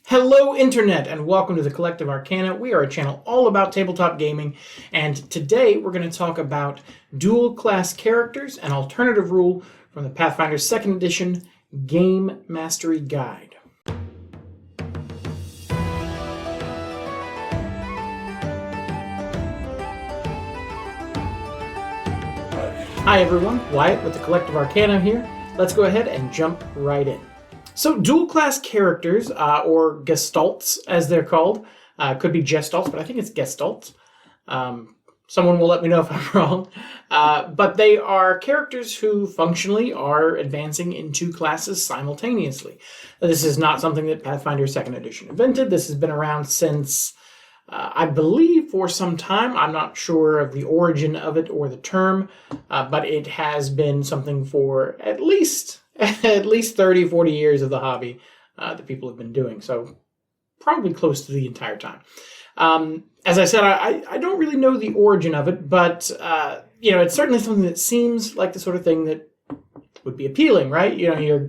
Hello Internet and welcome to the Collective Arcana. We are a channel all about tabletop gaming, and today we're going to talk about dual class characters and alternative rule from the Pathfinder 2nd edition Game Mastery Guide. Hi everyone, Wyatt with the Collective Arcana here. Let's go ahead and jump right in. So dual class characters, or Gestalts as they're called, could be Gestalts, but I think it's Gestalt. Someone will let me know if I'm wrong. But they are characters who functionally are advancing in two classes simultaneously. This is not something that Pathfinder 2nd edition invented. This has been around since, I believe, for some time. I'm not sure of the origin of it or the term, but it has been something for at least 30, 40 years of the hobby that people have been doing. So probably close to the entire time. As I said, I don't really know the origin of it, but it's certainly something that seems like the sort of thing that would be appealing, right? You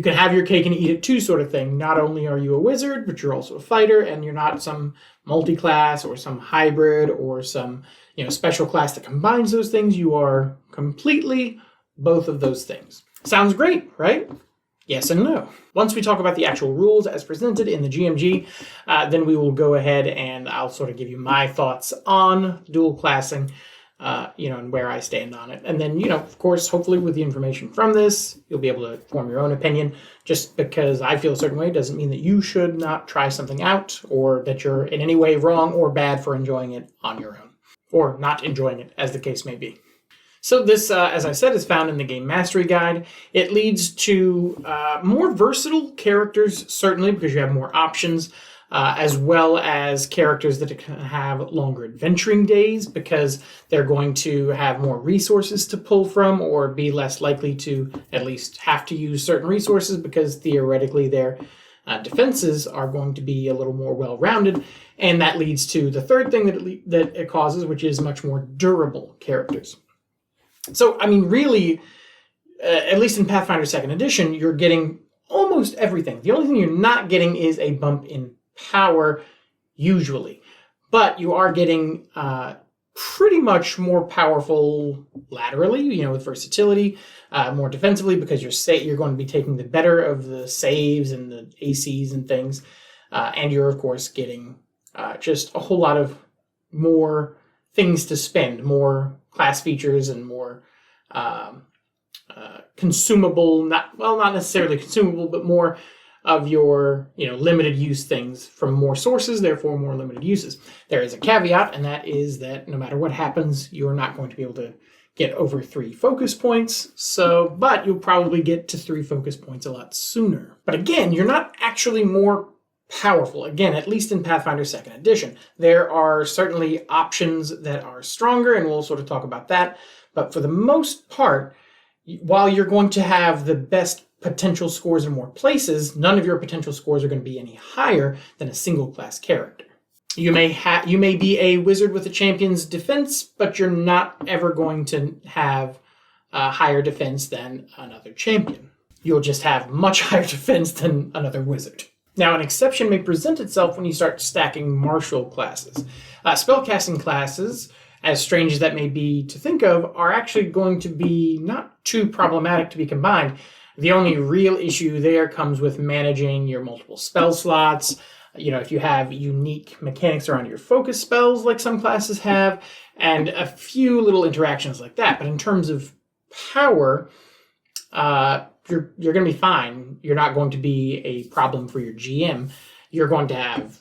can have your cake and eat it too sort of thing. Not only are you a wizard, but you're also a fighter, and you're not some multi-class or some hybrid or some special class that combines those things. You are completely both of those things. Sounds great, right? Yes and no. Once we talk about the actual rules as presented in the GMG, then we will go ahead and I'll sort of give you my thoughts on dual classing, and where I stand on it. And then, of course, hopefully with the information from this, you'll be able to form your own opinion. Just because I feel a certain way doesn't mean that you should not try something out or that you're in any way wrong or bad for enjoying it on your own. Or not enjoying it, as the case may be. So this, as I said, is found in the Game Mastery Guide. It leads to more versatile characters, certainly, because you have more options, as well as characters that can have longer adventuring days, because they're going to have more resources to pull from, or be less likely to at least have to use certain resources, because theoretically their defenses are going to be a little more well-rounded. And that leads to the third thing that it causes, which is much more durable characters. So, really, at least in Pathfinder 2nd edition, you're getting almost everything. The only thing you're not getting is a bump in power, usually. But you are getting pretty much more powerful laterally, with versatility, more defensively, because you're going to be taking the better of the saves and the ACs and things. And you're, of course, getting just a whole lot of more things to spend, more class features and more consumable, not necessarily consumable, but more of your limited use things from more sources, therefore more limited uses. There is a caveat, and that is that no matter what happens, you're not going to be able to get over 3 focus points, but you'll probably get to 3 focus points a lot sooner. But again, you're not actually more powerful. Again, at least in Pathfinder 2nd edition. There are certainly options that are stronger, and we'll sort of talk about that. But for the most part, while you're going to have the best potential scores in more places, none of your potential scores are going to be any higher than a single class character. You may be a wizard with a champion's defense, but you're not ever going to have a higher defense than another champion. You'll just have much higher defense than another wizard. Now, an exception may present itself when you start stacking martial classes. Spellcasting classes, as strange as that may be to think of, are actually going to be not too problematic to be combined. The only real issue there comes with managing your multiple spell slots. If you have unique mechanics around your focus spells like some classes have, and a few little interactions like that. But in terms of power, you're going to be fine. You're not going to be a problem for your GM. You're going to have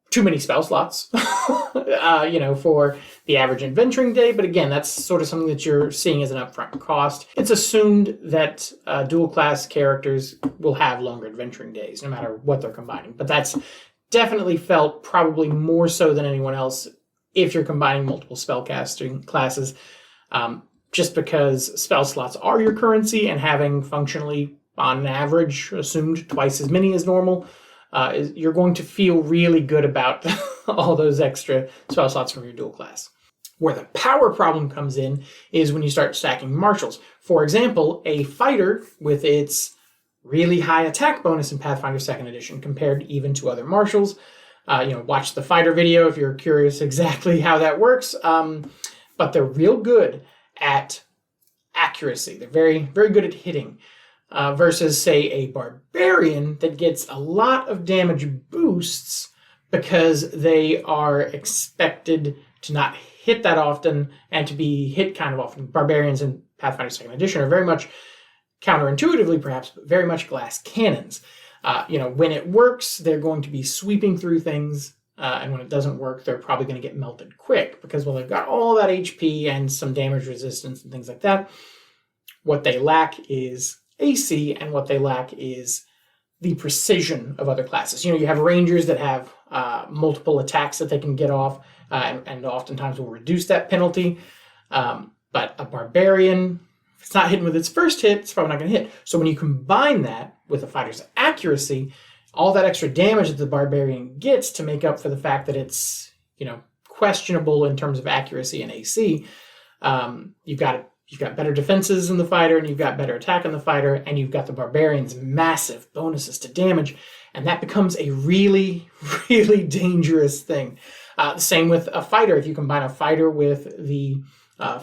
too many spell slots, for the average adventuring day. But again, that's sort of something that you're seeing as an upfront cost. It's assumed that dual class characters will have longer adventuring days, no matter what they're combining. But that's definitely felt probably more so than anyone else if you're combining multiple spellcasting classes. Just because spell slots are your currency, and having functionally, on average, assumed twice as many as normal, you're going to feel really good about all those extra spell slots from your dual class. Where the power problem comes in is when you start stacking martials. For example, a fighter with its really high attack bonus in Pathfinder 2nd Edition compared even to other martials. Watch the fighter video if you're curious exactly how that works. But they're real good at accuracy. They're very, very good at hitting. Versus, say, a barbarian that gets a lot of damage boosts because they are expected to not hit that often and to be hit kind of often. Barbarians in Pathfinder 2nd Edition are very much, counterintuitively perhaps, but very much glass cannons. When it works, they're going to be sweeping through things, and when it doesn't work, they're probably going to get melted quick because, well, they've got all that HP and some damage resistance and things like that. What they lack is AC, and what they lack is the precision of other classes. You have rangers that have multiple attacks that they can get off, and oftentimes will reduce that penalty. But a barbarian, if it's not hitting with its first hit, it's probably not going to hit. So when you combine that with a fighter's accuracy, all that extra damage that the barbarian gets to make up for the fact that it's questionable in terms of accuracy and AC, you've got better defenses in the fighter, and you've got better attack in the fighter, and you've got the barbarian's massive bonuses to damage, and that becomes a really, really dangerous thing. The same with a fighter. If you combine a fighter with the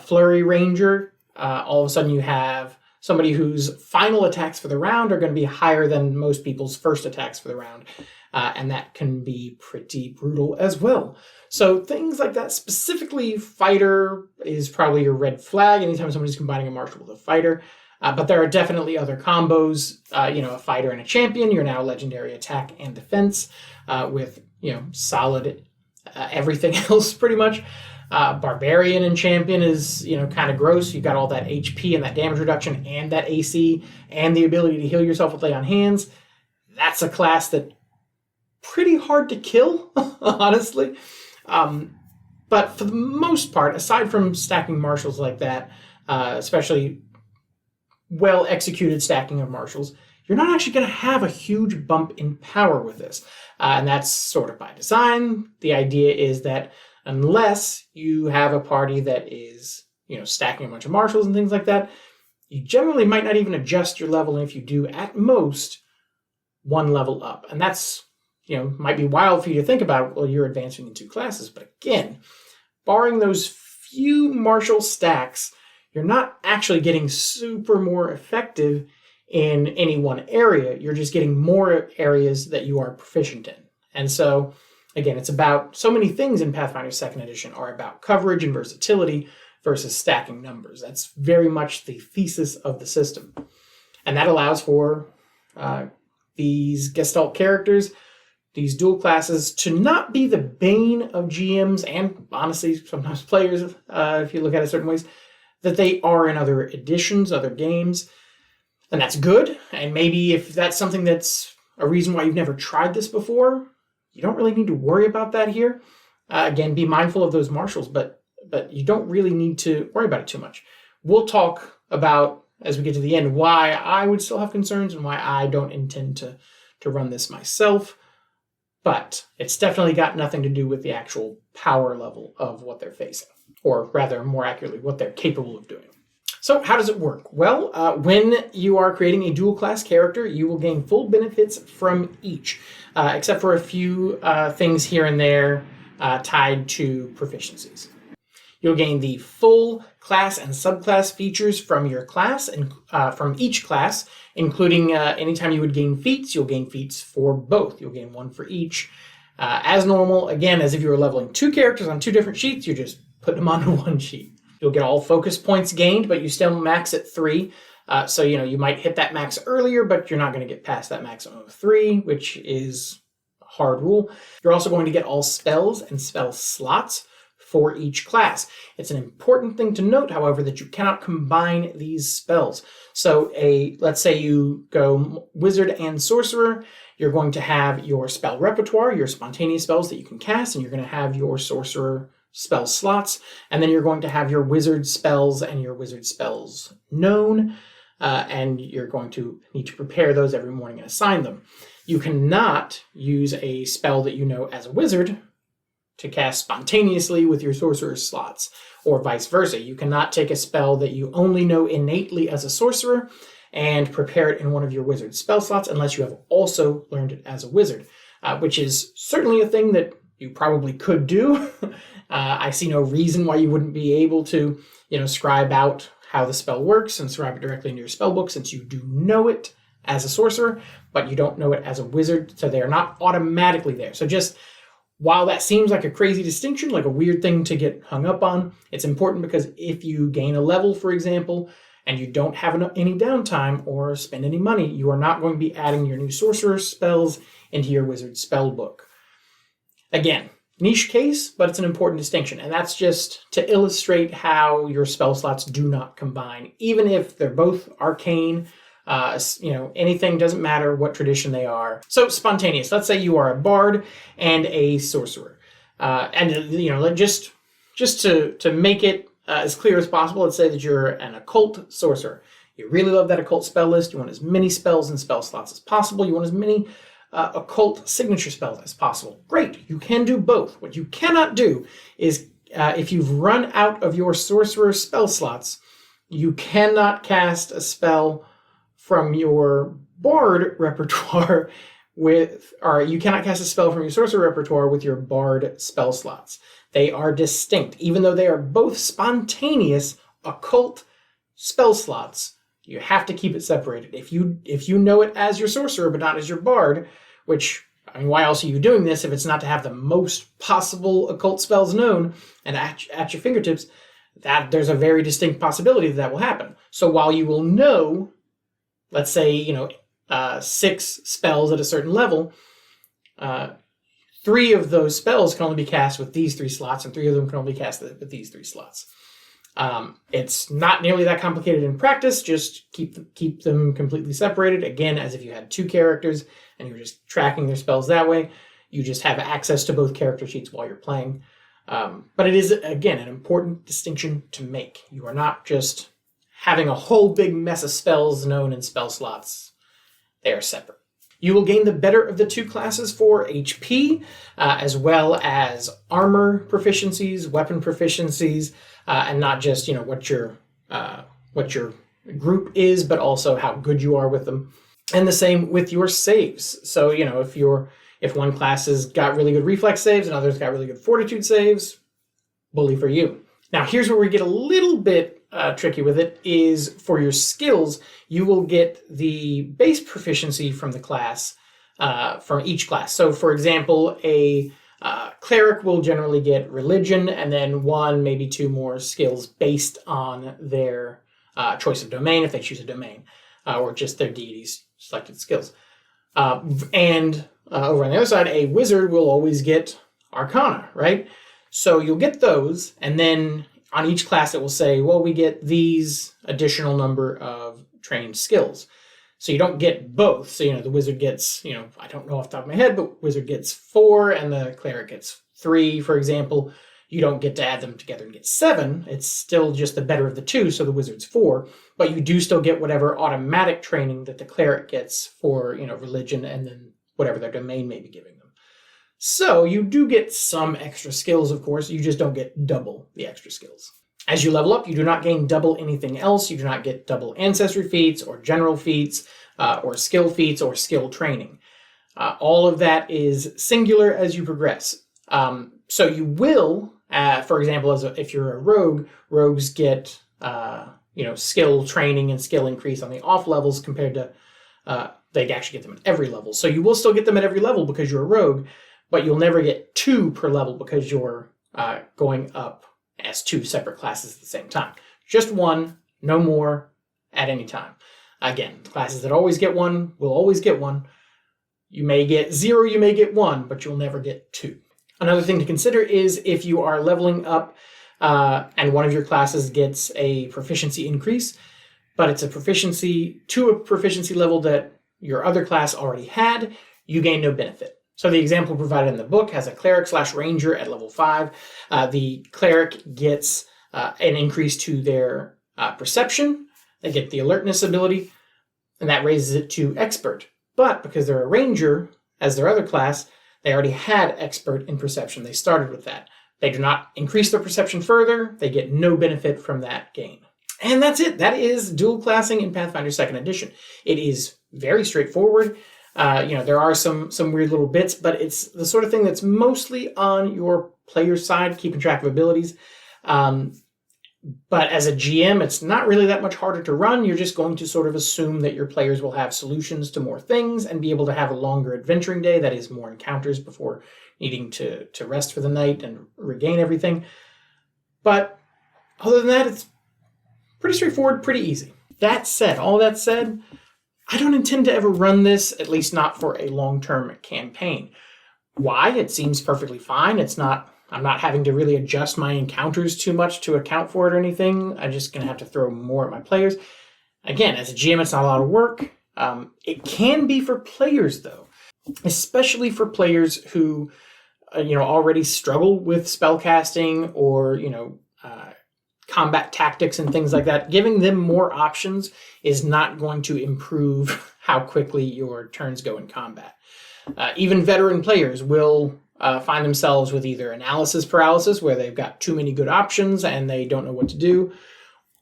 flurry ranger, all of a sudden you have somebody whose final attacks for the round are going to be higher than most people's first attacks for the round, and that can be pretty brutal as well. So things like that, specifically fighter is probably your red flag anytime somebody's combining a martial with a fighter. But there are definitely other combos. A fighter and a champion, you're now legendary attack and defense with solid everything else pretty much. Barbarian and champion is kind of gross. You've got all that HP and that damage reduction and that AC and the ability to heal yourself with lay on hands. That's a class that pretty hard to kill, honestly. But for the most part, aside from stacking martials like that, especially well-executed stacking of martials, you're not actually going to have a huge bump in power with this. And that's sort of by design. The idea is that unless you have a party that is, stacking a bunch of martials and things like that, you generally might not even adjust your level. And if you do, at most, one level up. And that's might be wild for you to think about, well, you're advancing in 2 classes. But again, barring those few martial stacks, you're not actually getting super more effective in any one area. You're just getting more areas that you are proficient in. And so, again, it's about so many things in Pathfinder 2nd Edition are about coverage and versatility versus stacking numbers. That's very much the thesis of the system. And that allows for these Gestalt characters, these dual classes, to not be the bane of GMs and honestly sometimes players, if you look at it certain ways, that they are in other editions, other games. And that's good. And maybe if that's something that's a reason why you've never tried this before, you don't really need to worry about that here. Again, be mindful of those martials, but you don't really need to worry about it too much. We'll talk about, as we get to the end, why I would still have concerns and why I don't intend to run this myself. But it's definitely got nothing to do with the actual power level of what they're facing, or rather, more accurately, what they're capable of doing. So how does it work? Well, when you are creating a dual class character, you will gain full benefits from each, except for a few things here and there tied to proficiencies. You'll gain the full class and subclass features from your class and from each class, including anytime you would gain feats, you'll gain feats for both. You'll gain one for each. As normal, again, as if you were leveling 2 characters on 2 different sheets, you're just putting them onto one sheet. You'll get all focus points gained, but you still max at 3. So, you might hit that max earlier, but you're not going to get past that maximum of 3, which is a hard rule. You're also going to get all spells and spell slots for each class. It's an important thing to note, however, that you cannot combine these spells. So let's say you go wizard and sorcerer, you're going to have your spell repertoire, your spontaneous spells that you can cast, and you're going to have your sorcerer spell slots, and then you're going to have your wizard spells and your wizard spells known, and you're going to need to prepare those every morning and assign them. You cannot use a spell that you know as a wizard to cast spontaneously with your sorcerer slots, or vice versa. You cannot take a spell that you only know innately as a sorcerer and prepare it in one of your wizard spell slots unless you have also learned it as a wizard, which is certainly a thing that you probably could do. I see no reason why you wouldn't be able to, scribe out how the spell works and scribe it directly into your spell book, since you do know it as a sorcerer, but you don't know it as a wizard, so they are not automatically there. So just while that seems like a crazy distinction, like a weird thing to get hung up on, it's important because if you gain a level, for example, and you don't have any downtime or spend any money, you are not going to be adding your new sorcerer spells into your wizard spell book. Again, niche case, but it's an important distinction, and that's just to illustrate how your spell slots do not combine, even if they're both arcane. Anything, doesn't matter what tradition they are. So spontaneous. Let's say you are a bard and a sorcerer, just to make it as clear as possible. Let's say that you're an occult sorcerer. You really love that occult spell list. You want as many spells and spell slots as possible. You want as many occult signature spells as possible. Great, you can do both. What you cannot do is, if you've run out of your sorcerer spell slots, you cannot cast a spell from your bard repertoire you cannot cast a spell from your sorcerer repertoire with your bard spell slots. They are distinct. Even though they are both spontaneous occult spell slots, you have to keep it separated. If you know it as your sorcerer but not as your bard, which, why else are you doing this if it's not to have the most possible occult spells known and at your fingertips, that there's a very distinct possibility that will happen. So while you will know, let's say, 6 spells at a certain level, 3 of those spells can only be cast with these 3 slots, and 3 of them can only be cast with these 3 slots. It's not nearly that complicated in practice. Just keep them completely separated. Again, as if you had 2 characters and you're just tracking their spells that way. You just have access to both character sheets while you're playing. But it is, again, an important distinction to make. You are not just having a whole big mess of spells known in spell slots. They are separate. You will gain the better of the 2 classes for HP, as well as armor proficiencies, weapon proficiencies, and not just what your group is, but also how good you are with them. And the same with your saves. So if one class has got really good reflex saves and others got really good fortitude saves, bully for you. Now here's where we get a little bit tricky with it, is for your skills, you will get the base proficiency from the class, from each class. So for example, a cleric will generally get religion and then 1, maybe 2 more skills based on their choice of domain, if they choose a domain, or just their deity's selected skills. And over on the other side, a wizard will always get arcana, right? So you'll get those, and then on each class it will say, well, we get these additional number of trained skills. So you don't get both. So, the wizard gets, I don't know off the top of my head, but wizard gets 4 and the cleric gets 3, for example. You don't get to add them together and get 7. It's still just the better of the 2, so the wizard's 4. But you do still get whatever automatic training that the cleric gets for, religion and then whatever their domain may be giving them. So you do get some extra skills, of course. You just don't get double the extra skills. As you level up, you do not gain double anything else. You do not get double ancestry feats or general feats or skill feats or skill training. All of that is singular as you progress. So you will, for example, if you're a rogue, rogues get skill training and skill increase on the off levels compared to they actually get them at every level. So you will still get them at every level because you're a rogue, but you'll never get 2 per level because you're going up as 2 separate classes at the same time. Just 1, no more at any time. Again, classes that always get 1 will always get 1. You may get 0, you may get 1, but you'll never get 2. Another thing to consider is if you are leveling up and one of your classes gets a proficiency increase, but it's a proficiency to a proficiency level that your other class already had, you gain no benefit. So the example provided in the book has a cleric/ranger at level 5. The cleric gets an increase to their perception. They get the alertness ability, and that raises it to expert. But because they're a ranger, as their other class, they already had expert in perception. They started with that. They do not increase their perception further. They get no benefit from that gain. And that's it. That is dual classing in Pathfinder 2nd Edition. It is very straightforward. There are some weird little bits, but it's the sort of thing that's mostly on your player's side, keeping track of abilities. But as a GM, it's not really that much harder to run. You're just going to sort of assume that your players will have solutions to more things and be able to have a longer adventuring day, that is, more encounters before needing to rest for the night and regain everything. But other than that, it's pretty straightforward, pretty easy. All that said, I don't intend to ever run this, at least not for a long-term campaign. Why? It seems perfectly fine. I'm not having to really adjust my encounters too much to account for it or anything. I'm just going to have to throw more at my players. Again, as a GM, it's not a lot of work. It can be for players, though, especially for players who, already struggle with spellcasting or, combat tactics and things like that. Giving them more options is not going to improve how quickly your turns go in combat. Even veteran players will find themselves with either analysis paralysis, where they've got too many good options and they don't know what to do,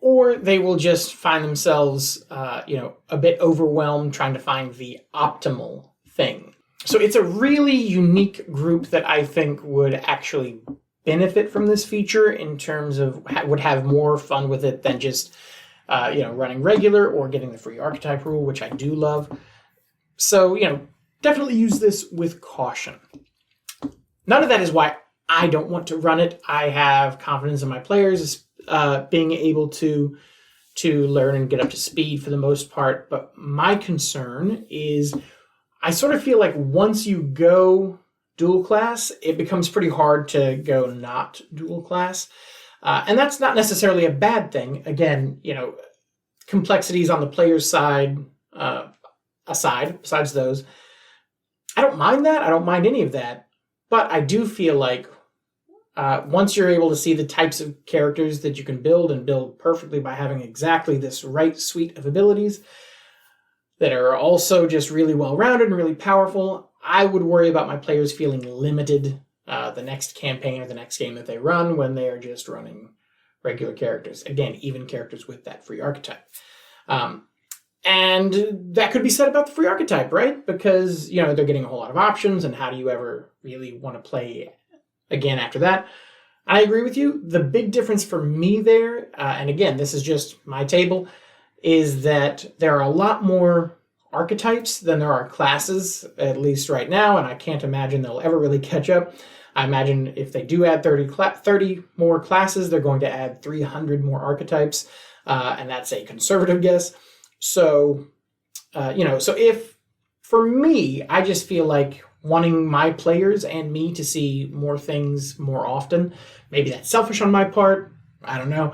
or they will just find themselves, a bit overwhelmed trying to find the optimal thing. So it's a really unique group that I think would actually benefit from this feature in terms of would have more fun with it than just, running regular or getting the free archetype rule, which I do love. So, definitely use this with caution. None of that is why I don't want to run it. I have confidence in my players being able to learn and get up to speed for the most part. But my concern is I sort of feel like once you go dual class, it becomes pretty hard to go not dual class. And that's not necessarily a bad thing. Again, complexities on the player's side besides those, I don't mind that. I don't mind any of that. But I do feel like once you're able to see the types of characters that you can build and build perfectly by having exactly this right suite of abilities that are also just really well-rounded and really powerful, I would worry about my players feeling limited the next campaign or the next game that they run when they are just running regular characters. Again, even characters with that free archetype. And that could be said about the free archetype, right? Because, they're getting a whole lot of options, and how do you ever really want to play again after that? I agree with you. The big difference for me there, and again, this is just my table, is that there are a lot more archetypes than there are classes, at least right now, and I can't imagine they'll ever really catch up. I imagine if they do add 30 more classes, they're going to add 300 more archetypes, and that's a conservative guess. So, so if, for me, I just feel like wanting my players and me to see more things more often, maybe that's selfish on my part, I don't know,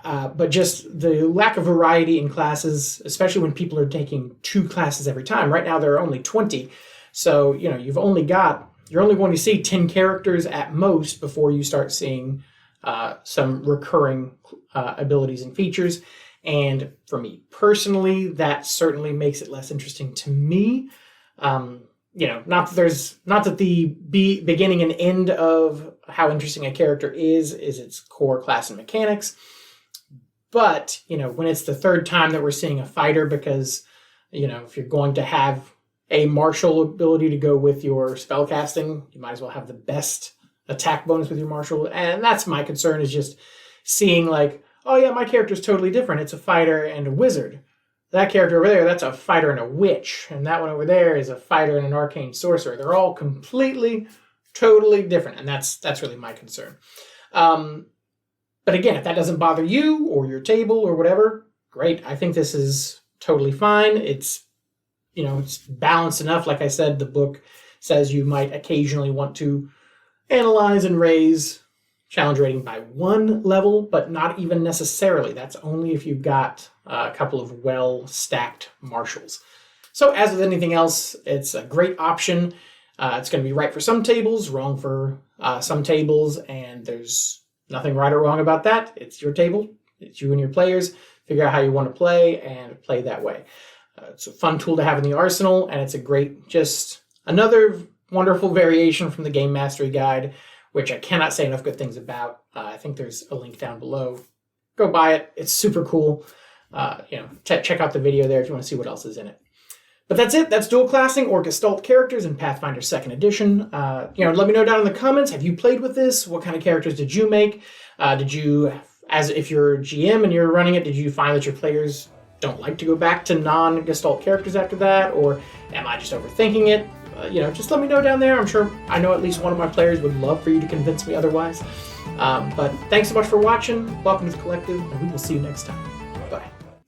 but just the lack of variety in classes, especially when people are taking 2 classes every time. Right now there are only 20, so, you're only going to see 10 characters at most before you start seeing some recurring abilities and features. And for me personally, that certainly makes it less interesting to me. Not that the beginning and end of how interesting a character is its core class and mechanics. But, when it's the third time that we're seeing a fighter, because, if you're going to have a martial ability to go with your spellcasting, you might as well have the best attack bonus with your martial. And that's my concern, is just seeing like, oh yeah, my character's totally different. It's a fighter and a wizard. That character over there, that's a fighter and a witch. And that one over there is a fighter and an arcane sorcerer. They're all completely, totally different. And that's really my concern. But again, if that doesn't bother you or your table or whatever, great. I think this is totally fine. It's balanced enough. Like I said, the book says you might occasionally want to analyze and raise challenge rating by 1 level, but not even necessarily. That's only if you've got a couple of well-stacked marshals. So as with anything else, it's a great option. It's going to be right for some tables, wrong for some tables, and there's nothing right or wrong about that. It's your table. It's you and your players. Figure out how you want to play and play that way. It's a fun tool to have in the arsenal, and it's a great, just another wonderful variation from the Game Mastery Guide, which I cannot say enough good things about. I think there's a link down below go buy it. It's super cool. Check out the video there if you want to see what else is in it. But that's it. That's dual classing or Gestalt characters in Pathfinder 2nd Edition. Let me know down in the comments. Have you played with this? What kind of characters did you make? If you're a GM and you're running it, did you find that your players don't like to go back to non-Gestalt characters after that? Or am I just overthinking it? Just let me know down there. I know at least one of my players would love for you to convince me otherwise. But thanks so much for watching. Welcome to the Collective, and we will see you next time.